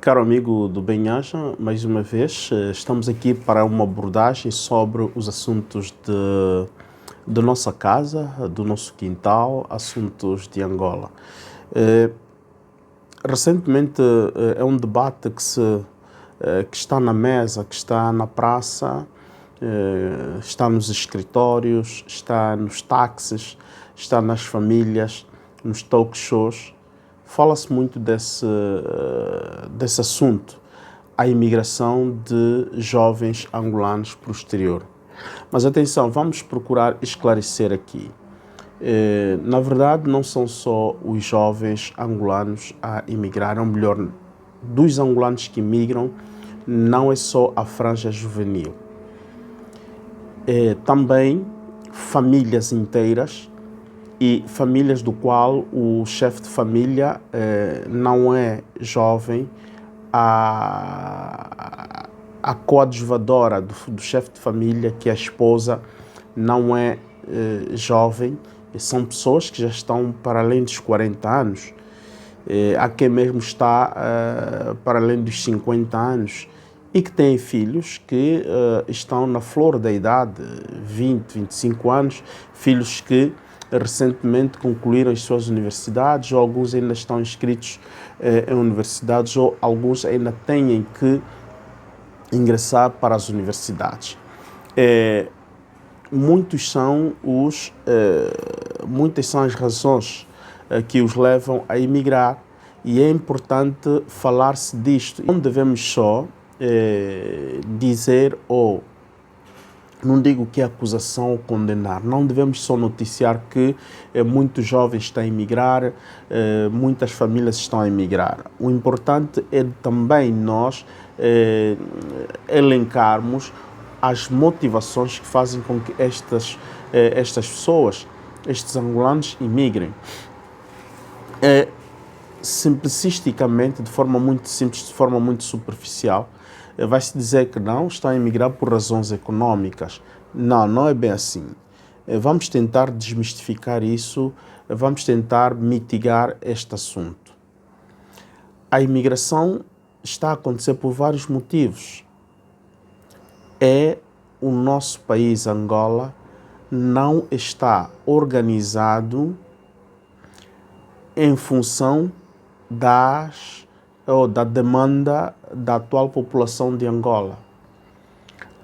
Caro amigo do Bem-Aja, mais uma vez estamos aqui para uma abordagem sobre os assuntos de nossa casa, do nosso quintal, assuntos de Angola. Recentemente é um debate que está na mesa, que está na praça, está nos escritórios, está nos táxis, está nas famílias, nos talk shows. Fala-se muito desse assunto, a imigração de jovens angolanos para o exterior. Mas atenção, vamos procurar esclarecer aqui. Na verdade, não são só os jovens angolanos a imigrar, ou melhor, dos angolanos que imigram, não é só a franja juvenil. Também famílias inteiras, e famílias do qual o chefe de família não é jovem, a coadjuvadora do chefe de família, que é a esposa, não é jovem, são pessoas que já estão para além dos 40 anos, há quem mesmo está para além dos 50 anos e que têm filhos que estão na flor da idade, 20, 25 anos, filhos que recentemente concluíram as suas universidades, ou alguns ainda estão inscritos em universidades, ou alguns ainda têm que ingressar para as universidades. Muitas são as razões que os levam a emigrar, e é importante falar-se disto. Não devemos só dizer ou não digo que é acusação ou condenar, não devemos só noticiar que muitos jovens estão a emigrar, muitas famílias estão a emigrar. O importante é também nós elencarmos as motivações que fazem com que estas pessoas, estes angolanos, imigrem. Simplicisticamente, de forma muito simples, de forma muito superficial, vai-se dizer que não, estão a emigrar por razões econômicas. Não, não é bem assim. Vamos tentar desmistificar isso, vamos tentar mitigar este assunto. A imigração está a acontecer por vários motivos. O nosso país, Angola, não está organizado em função da demanda da atual população de Angola.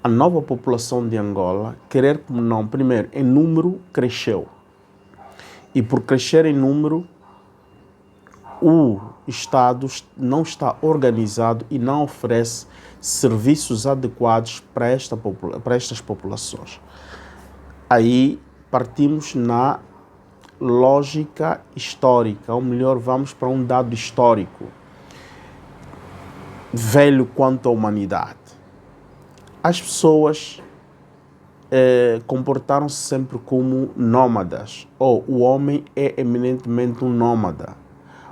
A nova população de Angola, querer como não, primeiro, em número, cresceu. E por crescer em número, o Estado não está organizado e não oferece serviços adequados para estas populações. Aí partimos na lógica histórica, ou melhor, vamos para um dado histórico, velho quanto à humanidade. As pessoas comportaram-se sempre como nómadas, ou o homem é eminentemente um nómada.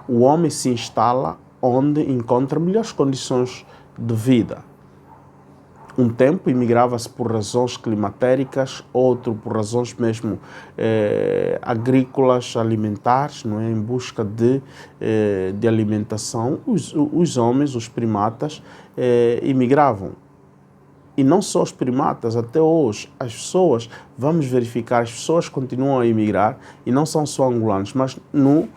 O homem se instala onde encontra melhores condições de vida. Um tempo imigrava-se por razões climatéricas, outro por razões mesmo agrícolas, alimentares, não é? Em busca de alimentação. Os homens, os primatas, imigravam. E não só os primatas, até hoje, as pessoas, vamos verificar, as pessoas continuam a emigrar, e não são só angolanos, mas no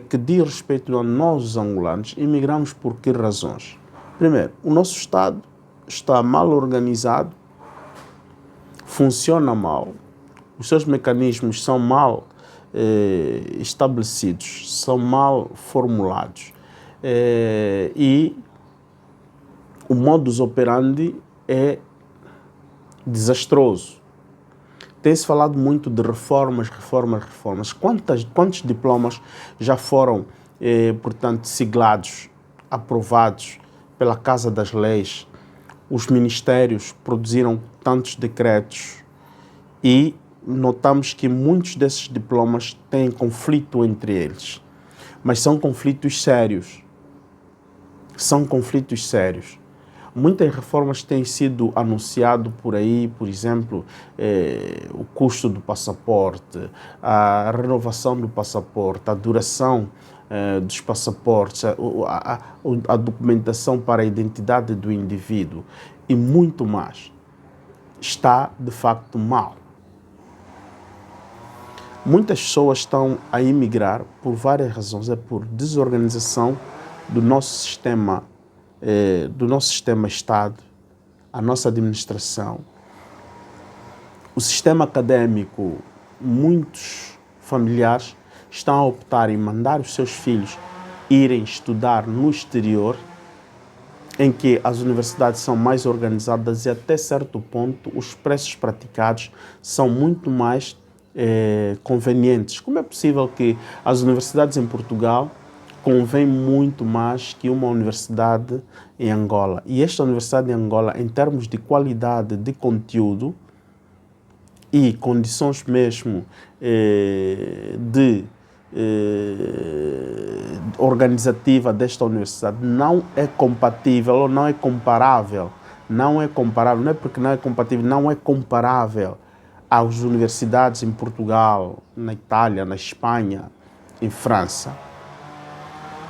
que diz respeito a nós, os angolanos, imigramos por que razões? Primeiro, o nosso Estado está mal organizado, funciona mal, os seus mecanismos são mal estabelecidos, são mal formulados, e o modus operandi é desastroso. Tem-se falado muito de reformas. Quantos diplomas já foram, portanto, siglados, aprovados pela Casa das Leis? Os ministérios produziram tantos decretos e notamos que muitos desses diplomas têm conflito entre eles. Mas são conflitos sérios. Muitas reformas têm sido anunciadas por aí, por exemplo, o custo do passaporte, a renovação do passaporte, a duração dos passaportes, a documentação para a identidade do indivíduo e muito mais, está de facto mal. Muitas pessoas estão a emigrar por várias razões. É por desorganização do nosso sistema Estado, a nossa administração. O sistema acadêmico, muitos familiares estão a optar em mandar os seus filhos irem estudar no exterior, em que as universidades são mais organizadas e até certo ponto os preços praticados são muito mais convenientes. Como é possível que as universidades em Portugal convém muito mais que uma universidade em Angola? E esta universidade em Angola, em termos de qualidade de conteúdo e condições mesmo organizativa desta universidade, não é compatível ou não é comparável. Não é comparável, não é porque não é compatível, não é comparável às universidades em Portugal, na Itália, na Espanha, em França.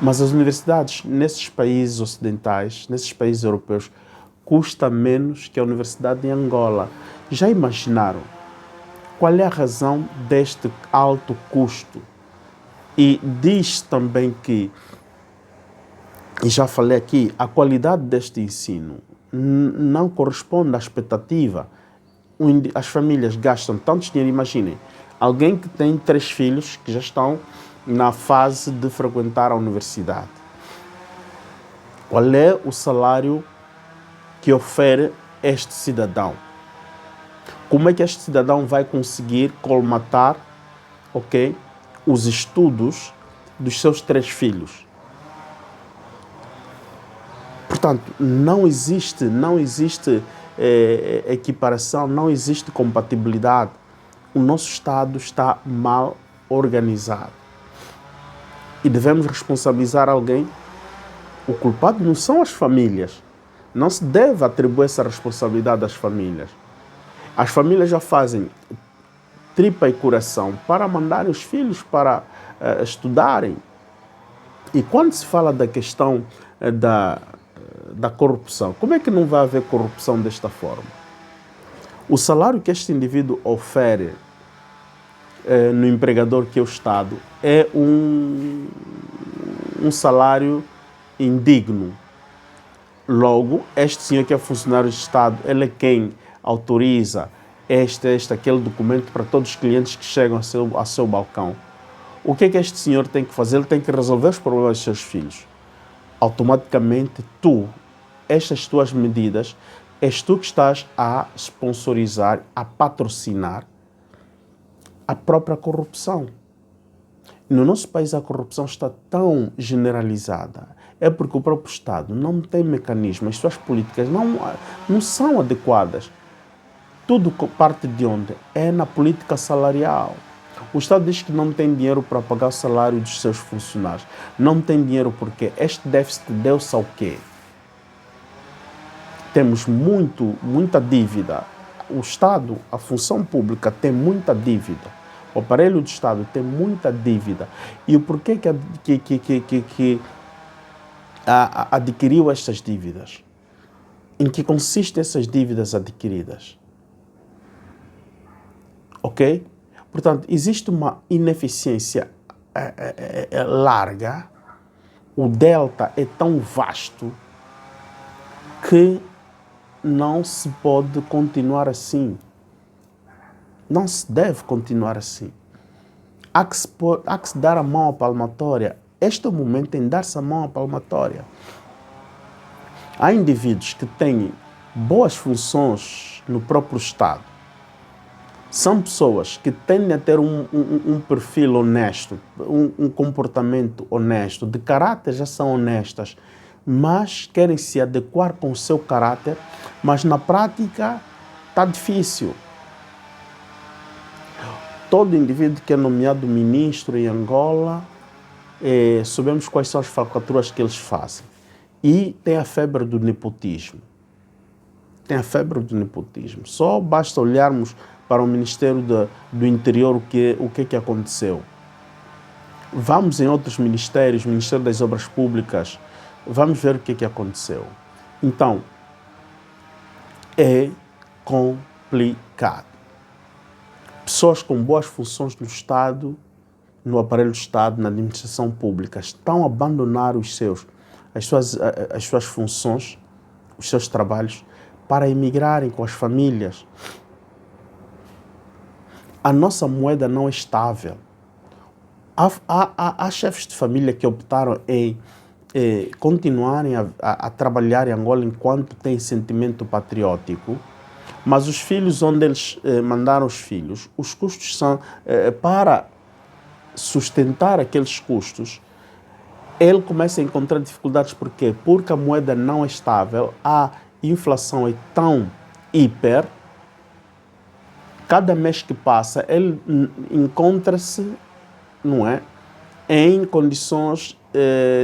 Mas as universidades nesses países ocidentais, nesses países europeus, custa menos que a universidade em Angola. Já imaginaram qual é a razão deste alto custo? E diz também que, e já falei aqui, a qualidade deste ensino não corresponde à expectativa. As famílias gastam tanto dinheiro. Imaginem, alguém que tem 3 filhos que já estão na fase de frequentar a universidade. Qual é o salário que oferece este cidadão? Como é que este cidadão vai conseguir colmatar, os estudos dos seus 3 filhos? Portanto, não existe equiparação, não existe compatibilidade. O nosso Estado está mal organizado. E devemos responsabilizar alguém. O culpado não são as famílias. Não se deve atribuir essa responsabilidade às famílias. As famílias já fazem tripa e coração para mandarem os filhos para estudarem. E quando se fala da questão da corrupção, como é que não vai haver corrupção desta forma? O salário que este indivíduo oferece no empregador, que é o Estado, é um salário indigno. Logo, este senhor que é funcionário de Estado, ele é quem autoriza aquele documento para todos os clientes que chegam ao seu balcão. O que é que este senhor tem que fazer? Ele tem que resolver os problemas dos seus filhos. Automaticamente, estas tuas medidas, és tu que estás a sponsorizar, a patrocinar a própria corrupção. No nosso país a corrupção está tão generalizada. É porque o próprio Estado não tem mecanismos, as suas políticas não são adequadas. Tudo parte de onde? É na política salarial. O Estado diz que não tem dinheiro para pagar o salário dos seus funcionários. Não tem dinheiro porque este déficit deu-se ao quê? Temos muita dívida. O Estado, a função pública tem muita dívida. O aparelho do Estado tem muita dívida. E o porquê que adquiriu estas dívidas? Em que consistem essas dívidas adquiridas? Ok? Portanto, existe uma ineficiência larga. O delta é tão vasto que não se pode continuar assim. Não se deve continuar assim. Há que se dar a mão à palmatória. Este é o momento em dar-se a mão à palmatória. Há indivíduos que têm boas funções no próprio Estado. São pessoas que tendem a ter um perfil honesto, um comportamento honesto, de caráter já são honestas, mas querem se adequar com o seu caráter, mas na prática está difícil. Todo indivíduo que é nomeado ministro em Angola, sabemos quais são as falcatruas que eles fazem. E tem a febre do nepotismo. Tem a febre do nepotismo. Só basta olharmos para o Ministério do Interior o que aconteceu. Vamos em outros ministérios, Ministério das Obras Públicas, vamos ver o que aconteceu. Então, é complicado. Pessoas com boas funções no Estado, no aparelho do Estado, na administração pública, estão a abandonar as suas funções, os seus trabalhos, para emigrarem com as famílias. A nossa moeda não é estável. Há chefes de família que optaram em continuarem a trabalhar em Angola enquanto têm sentimento patriótico, mas os filhos, onde eles mandaram os filhos, os custos são para sustentar aqueles custos. Ele começa a encontrar dificuldades. Por quê? Porque a moeda não é estável, a inflação é tão hiper, cada mês que passa ele encontra-se, não é, em condições,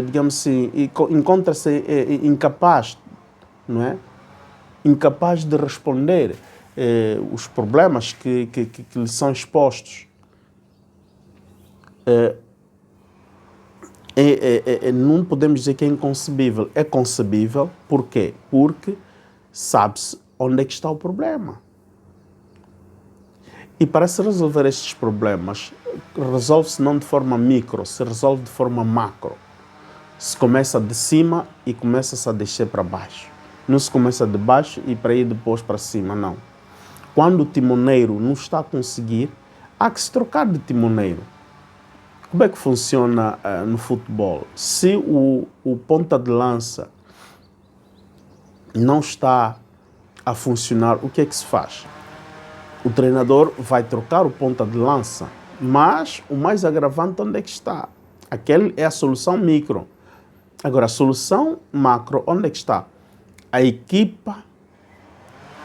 digamos assim, encontra-se incapaz, não é, incapaz de responder os problemas que lhe são expostos. Não podemos dizer que é inconcebível. É concebível. Por quê? Porque sabe-se onde é que está o problema. E para se resolver estes problemas, resolve-se não de forma micro, se resolve de forma macro. Se começa de cima e começa-se a descer para baixo. Não se começa de baixo e para ir depois para cima, não. Quando o timoneiro não está a conseguir, há que se trocar de timoneiro. Como é que funciona no futebol? Se o ponta de lança não está a funcionar, o que é que se faz? O treinador vai trocar o ponta de lança, mas o mais agravante onde é que está? Aquele é a solução micro. Agora, a solução macro, onde é que está? A equipa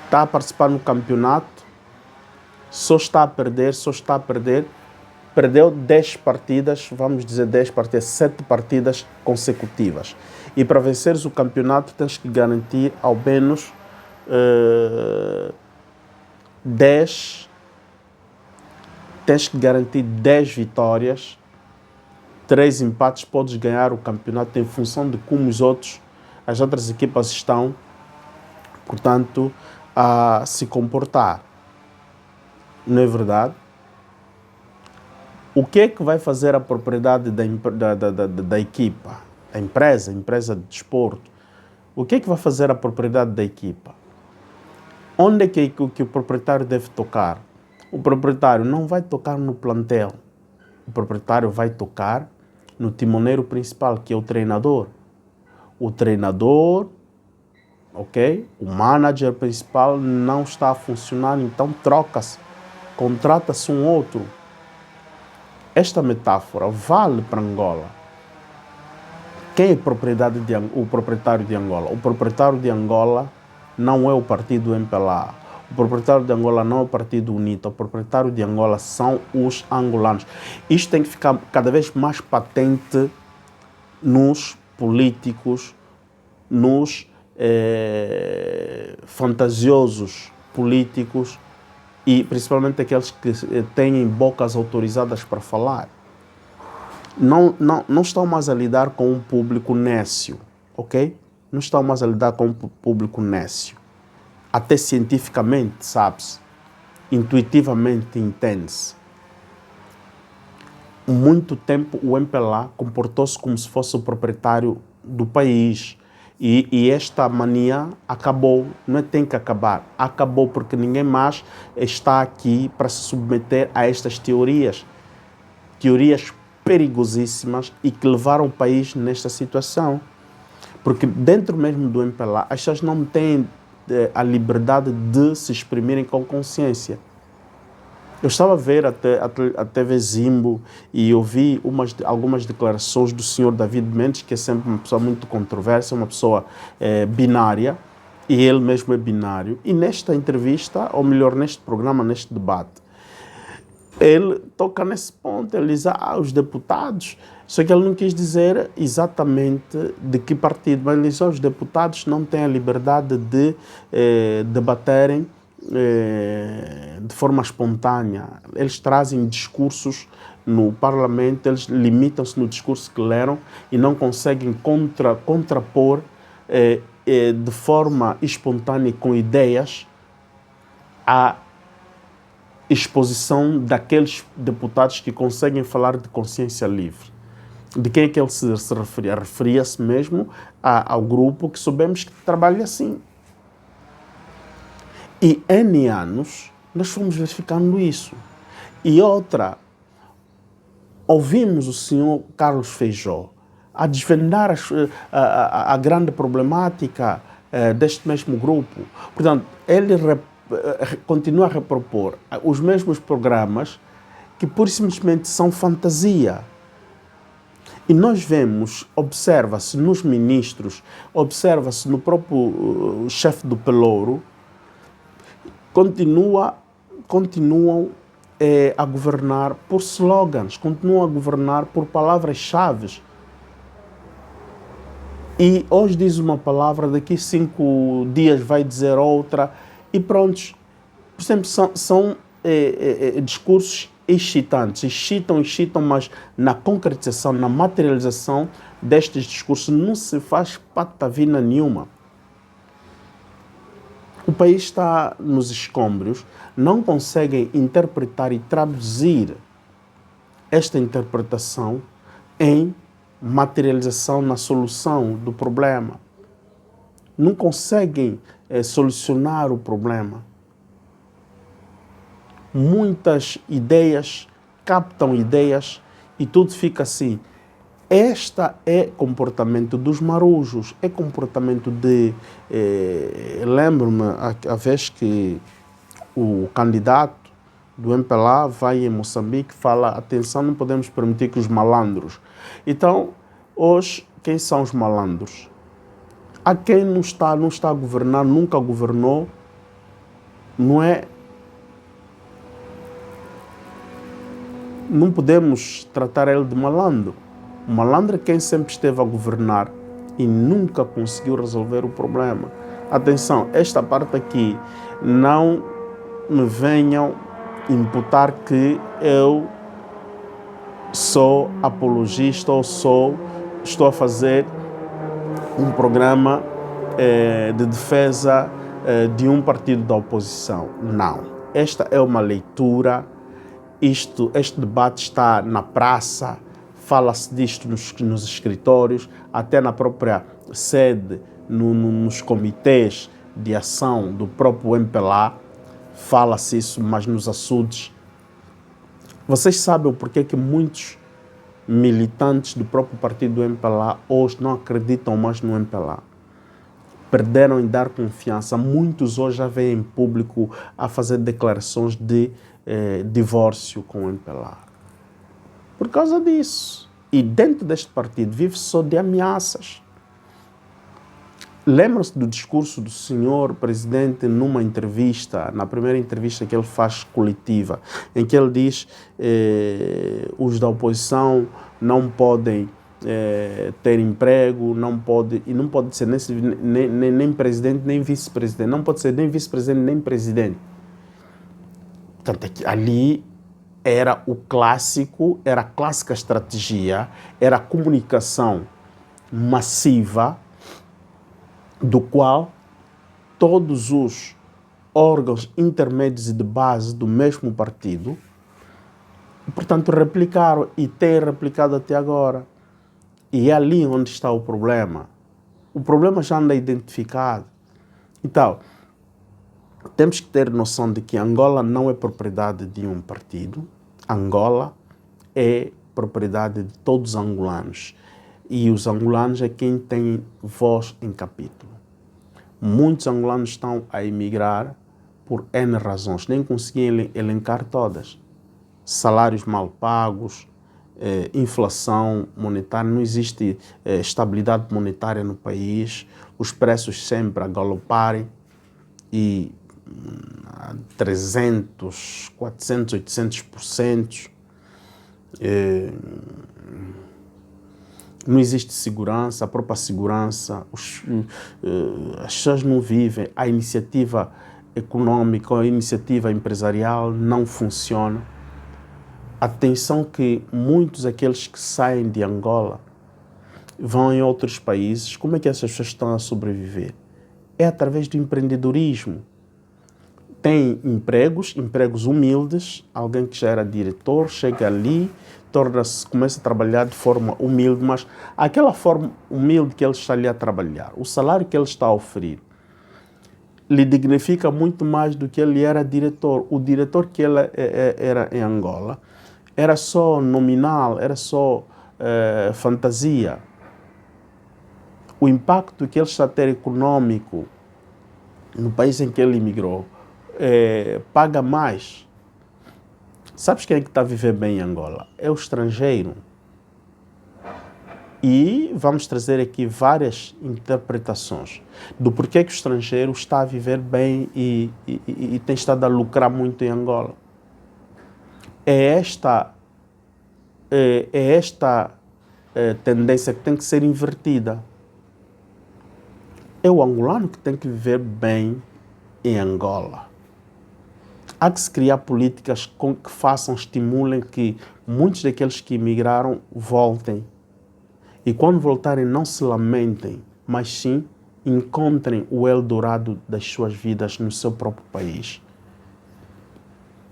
está a participar no campeonato, só está a perder, perdeu 10 partidas, vamos dizer 10 partidas, 7 partidas consecutivas. E para venceres o campeonato tens que garantir ao menos 10 vitórias, 3 empates, podes ganhar o campeonato em função de como as outras equipas estão, portanto, a se comportar. Não é verdade? O que é que vai fazer a propriedade da equipa, a empresa de desporto? O que é que vai fazer a propriedade da equipa? Onde é que o proprietário deve tocar? O proprietário não vai tocar no plantel. O proprietário vai tocar no timoneiro principal, que é o treinador. O treinador, ok? O manager principal não está a funcionar, então troca-se, contrata-se um outro. Esta metáfora vale para Angola. Quem é o proprietário de Angola? O proprietário de Angola não é o partido MPLA. O proprietário de Angola não é o partido UNITA. O proprietário de Angola são os angolanos. Isto tem que ficar cada vez mais patente nos políticos, nos fantasiosos políticos e principalmente aqueles que têm bocas autorizadas para falar. Não estão mais a lidar com um público nécio, ok? Não estão mais a lidar com um público nécio. Até cientificamente, sabe-se, intuitivamente entende-se. Muito tempo o MPLA comportou-se como se fosse o proprietário do país. E esta mania acabou, não é tem que acabar, acabou porque ninguém mais está aqui para se submeter a estas teorias perigosíssimas e que levaram o país nesta situação. Porque dentro mesmo do MPLA, as pessoas não têm a liberdade de se exprimirem com consciência. Eu estava a ver a TV Zimbo e ouvi algumas declarações do senhor David Mendes, que é sempre uma pessoa muito controversa, uma pessoa binária, e ele mesmo é binário. E nesta entrevista, ou melhor, neste programa, neste debate, ele toca nesse ponto, ele diz, os deputados, só que ele não quis dizer exatamente de que partido, mas ele diz, os deputados não têm a liberdade de debaterem de forma espontânea. Eles trazem discursos no Parlamento, eles limitam-se no discurso que leram e não conseguem contrapor de forma espontânea com ideias a exposição daqueles deputados que conseguem falar de consciência livre. De quem é que ele se referia? Referia-se mesmo ao grupo que soubemos que trabalha assim. E N anos nós fomos verificando isso. E outra, ouvimos o senhor Carlos Feijó a desvendar a grande problemática deste mesmo grupo. Portanto, ele continua a repropor os mesmos programas que pura e simplesmente são fantasia. E nós vemos, observa-se nos ministros, observa-se no próprio chefe do Pelouro, continuam a governar por slogans, continuam a governar por palavras-chave. E hoje diz uma palavra, daqui 5 dias vai dizer outra, e pronto. Por exemplo, são discursos excitantes, excitam, mas na concretização, na materialização destes discursos não se faz patavina nenhuma. O país está nos escombros, não conseguem interpretar e traduzir esta interpretação em materialização na solução do problema. Não conseguem solucionar o problema. Muitas ideias, captam ideias e tudo fica assim. Este é comportamento dos marujos, é comportamento de... lembro-me a vez que o candidato do MPLA vai em Moçambique, fala, atenção, não podemos permitir que os malandros. Então, hoje, quem são os malandros? Há quem não está a governar, nunca governou, não é? Não podemos tratar ele de malandro. O malandro é quem sempre esteve a governar e nunca conseguiu resolver o problema. Atenção, esta parte aqui, não me venham imputar que eu sou apologista ou estou a fazer um programa de defesa de um partido da oposição. Não. Esta é uma leitura, este debate está na praça, fala-se disto nos escritórios, até na própria sede, nos comitês de ação do próprio MPLA, fala-se isso, mas nos açudes. Vocês sabem o porquê que muitos militantes do próprio partido do MPLA hoje não acreditam mais no MPLA. Perderam em dar confiança. Muitos hoje já vêm em público a fazer declarações de divórcio com o MPLA. Por causa disso. E dentro deste partido vive só de ameaças. Lembram-se do discurso do senhor presidente numa entrevista, na primeira entrevista que ele faz coletiva, em que ele diz os da oposição não podem ter emprego, não pode ser nem presidente nem vice-presidente, não pode ser nem vice-presidente nem presidente. Portanto, ali era a clássica estratégia, era a comunicação massiva, do qual todos os órgãos intermédios e de base do mesmo partido, portanto, replicaram e têm replicado até agora. E é ali onde está o problema. O problema já anda identificado. Então, temos que ter noção de que Angola não é propriedade de um partido. Angola é propriedade de todos os angolanos. E os angolanos é quem tem voz em capítulo. Muitos angolanos estão a emigrar por N razões, nem consegui elencar todas. Salários mal pagos, inflação monetária, não existe estabilidade monetária no país, os preços sempre a galoparem e 300, 400, 800%. Não existe segurança, a própria segurança, as pessoas não vivem, a iniciativa econômica ou a iniciativa empresarial não funciona. Atenção que muitos daqueles que saem de Angola vão em outros países. Como é que essas pessoas estão a sobreviver? É através do empreendedorismo. Tem empregos humildes, alguém que já era diretor, chega ali, começa a trabalhar de forma humilde, mas aquela forma humilde que ele está ali a trabalhar, o salário que ele está a oferir, lhe dignifica muito mais do que ele era diretor. O diretor que ele era em Angola era só nominal, era só fantasia. O impacto que ele está a ter econômico no país em que ele emigrou paga mais. Sabes quem é que está a viver bem em Angola? É o estrangeiro. E vamos trazer aqui várias interpretações do porquê que o estrangeiro está a viver bem e tem estado a lucrar muito em Angola. É esta tendência que tem que ser invertida. É o angolano que tem que viver bem em Angola. Há que se criar políticas que façam, estimulem que muitos daqueles que emigraram voltem. E quando voltarem, não se lamentem, mas sim encontrem o Eldorado das suas vidas no seu próprio país.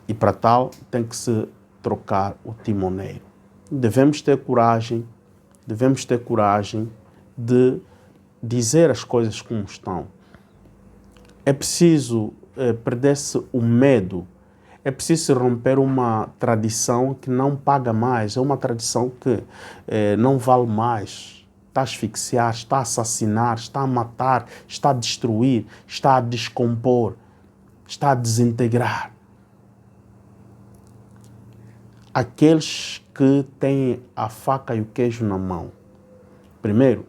E para tal, tem que se trocar o timoneiro. Devemos ter coragem de dizer as coisas como estão. É preciso perder-se o medo. É preciso romper uma tradição que não paga mais. É uma tradição que não vale mais. Está a asfixiar, está a assassinar, está a matar, está a destruir, está a descompor, está a desintegrar. Aqueles que têm a faca e o queijo na mão. Primeiro,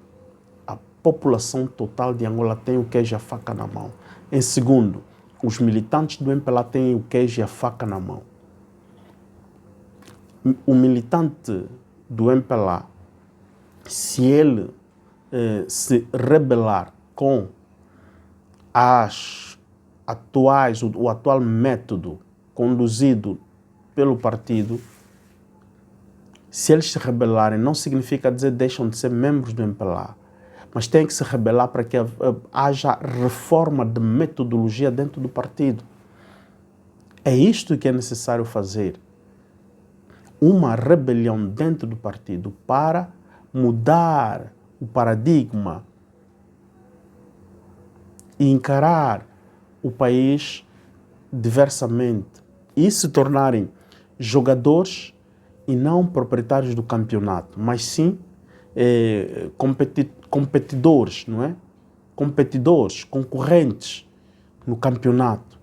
a população total de Angola tem o queijo e a faca na mão. Em segundo, os militantes do MPLA têm o queijo e a faca na mão. O militante do MPLA, se ele se rebelar com o atual método conduzido pelo partido, se eles se rebelarem, não significa dizer deixam de ser membros do MPLA, mas têm que se rebelar para que haja reforma de metodologia dentro do partido. É isto que é necessário fazer. Uma rebelião dentro do partido para mudar o paradigma e encarar o país diversamente e se tornarem jogadores e não proprietários do campeonato, mas sim competidores, não é? Competidores, concorrentes no campeonato.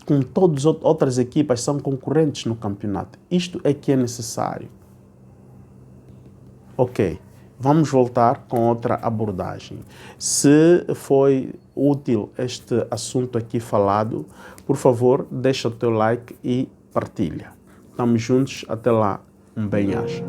Com todas as outras equipas são concorrentes no campeonato. Isto é que é necessário. Ok, vamos voltar com outra abordagem. Se foi útil este assunto aqui falado, por favor, deixa o teu like e partilha. Estamos juntos, até lá. Um bem-aja.